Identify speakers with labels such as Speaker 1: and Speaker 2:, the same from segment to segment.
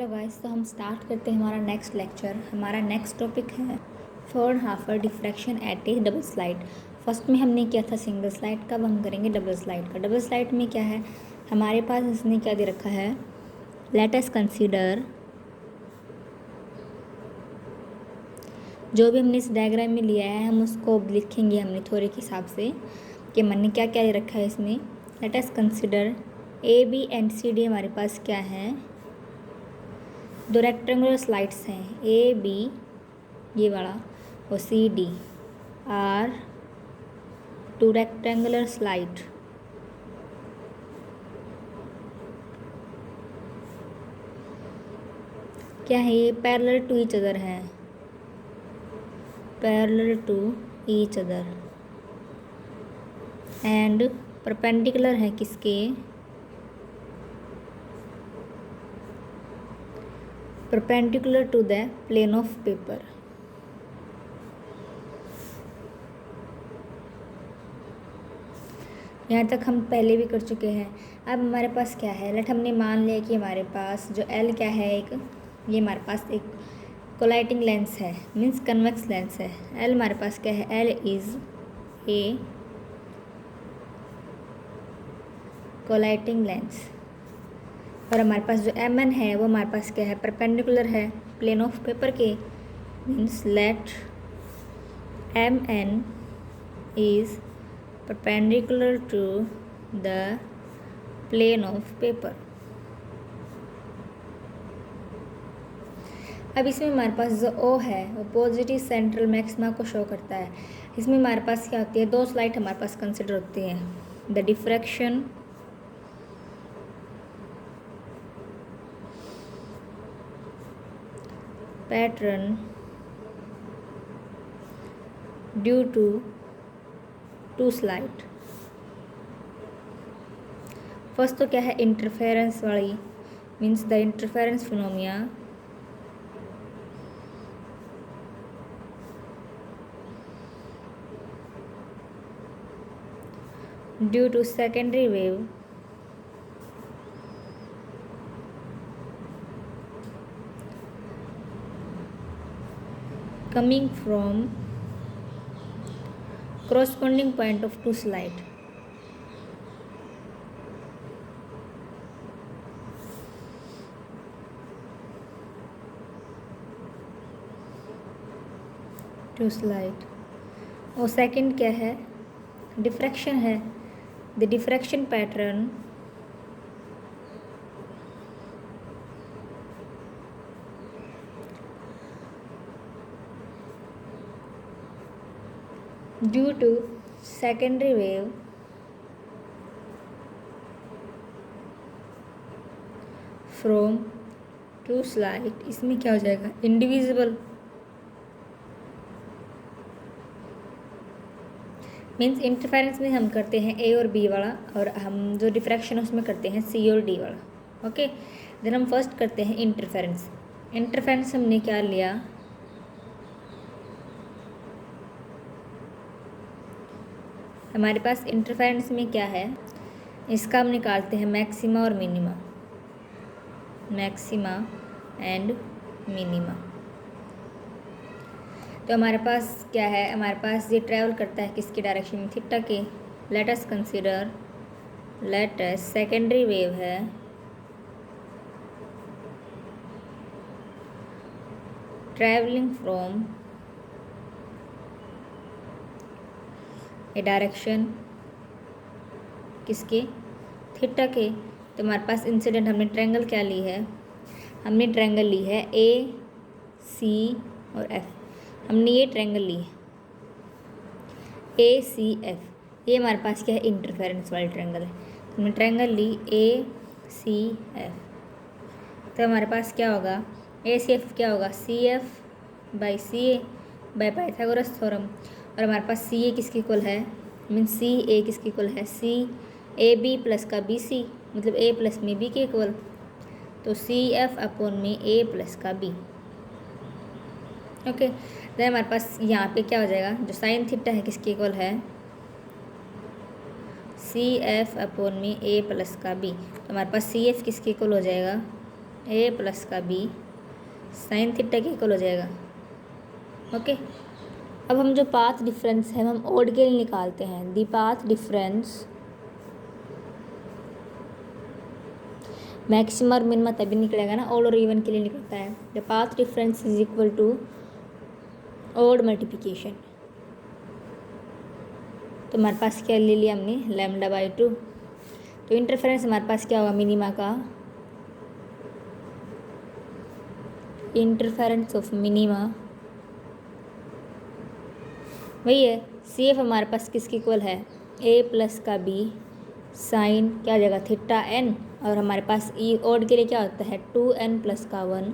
Speaker 1: Hello guys, तो हम start करते हैं हमारा नेक्स्ट लेक्चर। हमारा नेक्स्ट टॉपिक है Fraunhofer diffraction at a double slide. First में हमने किया था सिंगल स्लाइड का, अब हम करेंगे डबल स्लाइड का। डबल स्लाइड में क्या है हमारे पास, इसने क्या दे रखा है, लेट अस कंसीडर, जो भी हमने इस डायग्राम में लिया है हम उसको लिखेंगे हमने थोड़े के हिसाब से कि मैंने क्या क्या दे रखा है इसमें। Let us consider A B and C D हमारे पास क्या है, दो रेक्टेंगुलर स्लाइड्स हैं ए बी ये वाला और C D are two rectangular slide. क्या है ये, पैरेलल टू ईच अदर है, parallel to each other and perpendicular है किसके, perpendicular to the plane of paper. यहाँ तक हम पहले भी कर चुके हैं। अब हमारे पास क्या है, लेट हमने मान लिया कि हमारे पास जो एल क्या है, एक ये हमारे पास एक कोलाइटिंग लेंस है, मीन्स कन्वेक्स लेंस है। एल हमारे पास क्या है, एल इज़ ए कोलाइटिंग लेंस। और हमारे पास जो एम एन है वो हमारे पास क्या है, परपेंडिकुलर है प्लेन ऑफ पेपर के, means let M N is perpendicular to the plane of paper। अब इसमें हमारे पास जो O है वो पॉजिटिव सेंट्रल मैक्सिमा को शो करता है। इसमें हमारे पास क्या होती है, दो स्लाइड हमारे पास कंसिडर होती हैं, the diffraction pattern due to two slide. First तो क्या है, इंटरफेरेंस वाली, means the interference phenomena due to secondary wave coming from corresponding point of two slide। Two slide. और सेकंड क्या है, डिफ्रैक्शन है, the diffraction pattern due to secondary wave from two slide. इसमें क्या हो जाएगा, इंडिविजिबल, मीन्स इंटरफेरेंस में हम करते हैं ए और बी वाला, और हम जो डिफ्रैक्शन उसमें करते हैं सी और डी वाला। ओके, देन हम फर्स्ट करते हैं इंटरफेरेंस। इंटरफेरेंस हमने क्या लिया, हमारे पास इंटरफेरेंस में क्या है, इसका हम निकालते हैं मैक्सिमा और मिनिमा, मैक्सिमा एंड मिनिमा। तो हमारे पास क्या है, हमारे पास ये ट्रैवल करता है किसकी डायरेक्शन में, थीटा के। Late us consider, let us secondary wave है ट्रैवलिंग फ्रॉम ए डायरेक्शन किसके, थीटा के। तो हमारे पास इंसिडेंट हमने ट्रायंगल क्या ली है, हमने ट्रायंगल ली है ए सी और एफ। हमने ये ट्रायंगल ली है ए सी एफ, ये हमारे पास क्या है, इंटरफेरेंस वाली ट्रायंगल है। हमने ट्रायंगल ली ए सी एफ, तो हमारे पास क्या होगा, ए सी एफ क्या होगा, C F by C A by Pythagoras theorem. और हमारे पास सी ए किसकी इक्वल है, मीन सी ए किसकी इक्वल है, सी ए बी प्लस का बी सी, मतलब ए प्लस में बी के इक्वल। तो सी एफ अपॉन में ए प्लस का बी। ओके, देन हमारे पास यहाँ पे क्या हो जाएगा, जो साइन थीटा है किसकी इक्वल है, सी एफ अपॉन में ए प्लस का बी। तो हमारे पास सी एफ किसके इक्वल हो जाएगा, ए प्लस का बी साइन थीटा के इक्वल हो जाएगा। ओके, अब हम जो पाथ डिफरेंस है हम ओड के लिए निकालते हैं। दी पाथ डिफरेंस मैक्सिमम और मिनिमम तभी निकलेगा ना, ओड और इवन के लिए निकलता है। The path difference is equal to odd multiplication. तो हमारे पास क्या ले लिया हमने, लैम्डा बाई 2। तो इंटरफेरेंस हमारे पास क्या होगा, मिनिमा का, इंटरफेरेंस ऑफ मिनिमा वही है। सी एफ हमारे पास किसके इक्वल है, ए प्लस का बी साइन क्या हो जाएगा थीटा एन, और हमारे पास ई ओड के लिए क्या होता है 2n प्लस का 1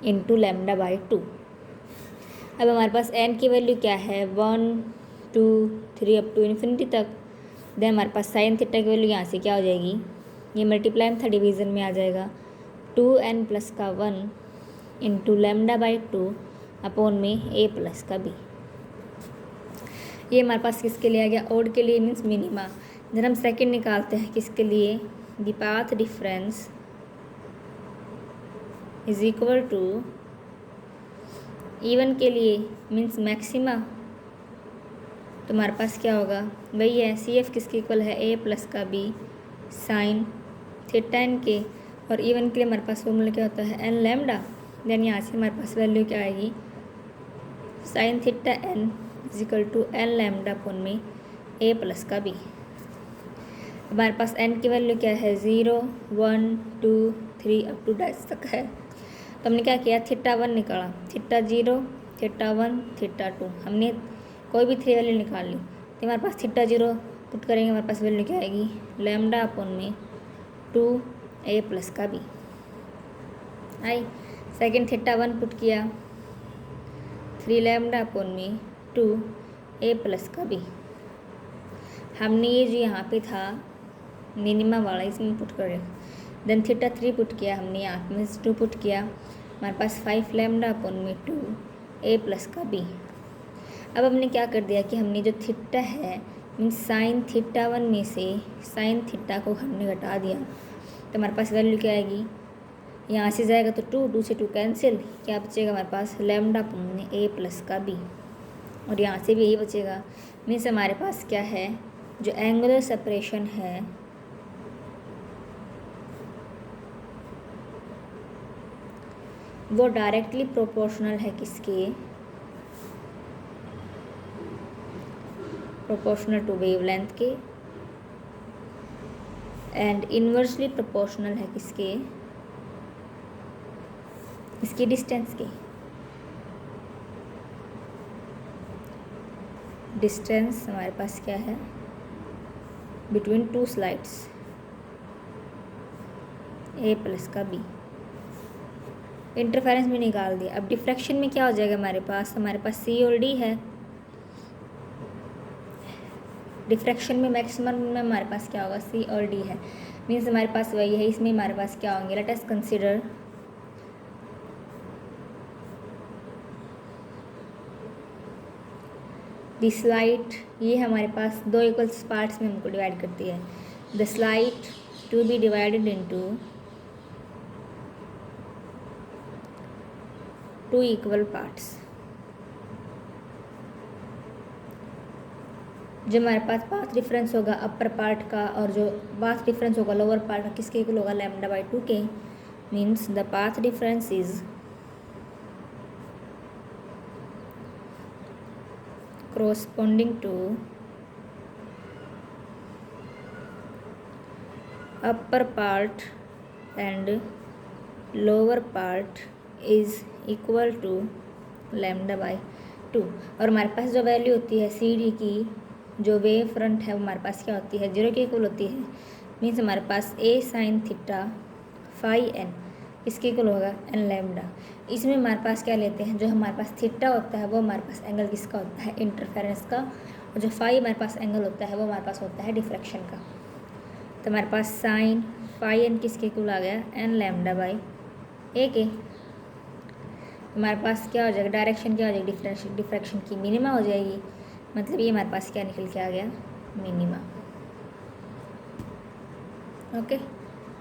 Speaker 1: इंटू लैम्डा बाई 2। अब हमारे पास n की वैल्यू क्या है 1 2 3 अप टू इन्फिनिटी तक। देन हमारे पास साइन थीटा की वैल्यू यहाँ से क्या हो जाएगी, ये मल्टीप्लाई में था डिवीज़न में आ जाएगा 2n प्लस का 1 इंटू लैम्डा बाई 2 अपॉन में a प्लस का b। ये हमारे पास किसके लिए आ गया, ओड के लिए मीन्स मिनिमा। जब हम सेकंड निकालते हैं किसके लिए, the path difference is equal to even के लिए मीन्स मैक्सिमा। तो हमारे पास क्या होगा, वही है सी एफ किसके इक्वल है, ए प्लस का बी साइन थीटा एन के, और इवन के लिए हमारे पास फॉर्मूला क्या होता है एन लैम्डा। देन यहाँ से हमारे पास वैल्यू क्या आएगी, sine theta N is equal to N lambda upon में ए प्लस का बी। हमारे पास एन की वैल्यू क्या है 0 1 2 3 अप टू डैश तक है। तो हमने क्या किया, थीटा 1 निकाला, थीटा 0 थीटा 1 थीटा 2, हमने कोई भी 3 वैल्यू निकाल ली। तो हमारे पास थीटा 0 पुट करेंगे, हमारे पास वैल्यू क्या आएगी लैम्डा अपॉन में 2 ए प्लस का B I. Second theta 1 put किया 3 लैम्डा अपॉन में 2 ए प्लस का बी। हमने ये जो यहाँ पे था मिनिमा वाला इसमें पुट करें। देन थीटा 3 पुट किया हमने, यहाँ में 2 पुट किया, हमारे पास 5 लैम्डा अपॉन में 2 ए प्लस का बी। अब हमने क्या कर दिया कि हमने जो थीटा है मीन्स साइन थीटा 1 में से साइन थीटा को हमने घटा दिया। तो हमारे पास वैल्यू क्या आएगी, यहाँ से जाएगा तो 2 से 2 कैंसिल, क्या बचेगा हमारे पास लैम्डा अपॉन में ए प्लस का बी, और यहाँ से भी यही बचेगा। मीन्स हमारे पास क्या है, जो एंगुलर सेपरेशन है वो डायरेक्टली प्रोपोर्शनल है किसके, प्रोपोर्शनल टू वेवलेंथ के, एंड इन्वर्सली प्रोपोर्शनल है किसके, इसकी डिस्टेंस के। डिस्टेंस हमारे पास क्या है बिटवीन 2 स्लाइड्स ए प्लस का बी। इंटरफेरेंस भी निकाल दिया। अब डिफ्रैक्शन में क्या हो जाएगा हमारे पास सी और डी है। डिफ्रैक्शन में मैक्सिमम में हमारे पास क्या होगा सी और डी है, मीन्स हमारे पास वही है। इसमें हमारे पास क्या होंगे, late us consider the slight, ये हमारे पास 2 इक्वल पार्ट्स में हमको डिवाइड करती है। The slit to be divided into 2 equal parts. जो हमारे पास पाथ डिफरेंस होगा अपर पार्ट का, और जो पाथ डिफरेंस होगा लोअर पार्ट का किसके इक्वल होगा लैम्डा बाई 2 के। Means the path difference is corresponding to upper part and lower part is equal to lambda by 2। और हमारे पास जो वैल्यू होती है सी डी की, जो वेव फ्रंट है वो हमारे पास क्या होती है 0 के इक्वल होती है। मीन्स हमारे पास ए साइन थीटा फाई एन इसके इक्वल होगा एन लैम्डा। इसमें हमारे पास क्या लेते हैं, जो हमारे पास थीटा होता है वो हमारे पास एंगल किसका होता है इंटरफेरेंस का, और जो फाई हमारे पास एंगल होता है वो हमारे पास होता है डिफ्रैक्शन का। तो हमारे पास साइन फाई एन किसके इक्वल आ गया एन लैम्डा बाई ए के। हमारे पास क्या हो जाएगा, डायरेक्शन क्या हो जाएगी डिफ्रैक्शन की मिनिमा हो जाएगी। मतलब ये हमारे पास क्या निकल के आ गया मिनिमा। ओके।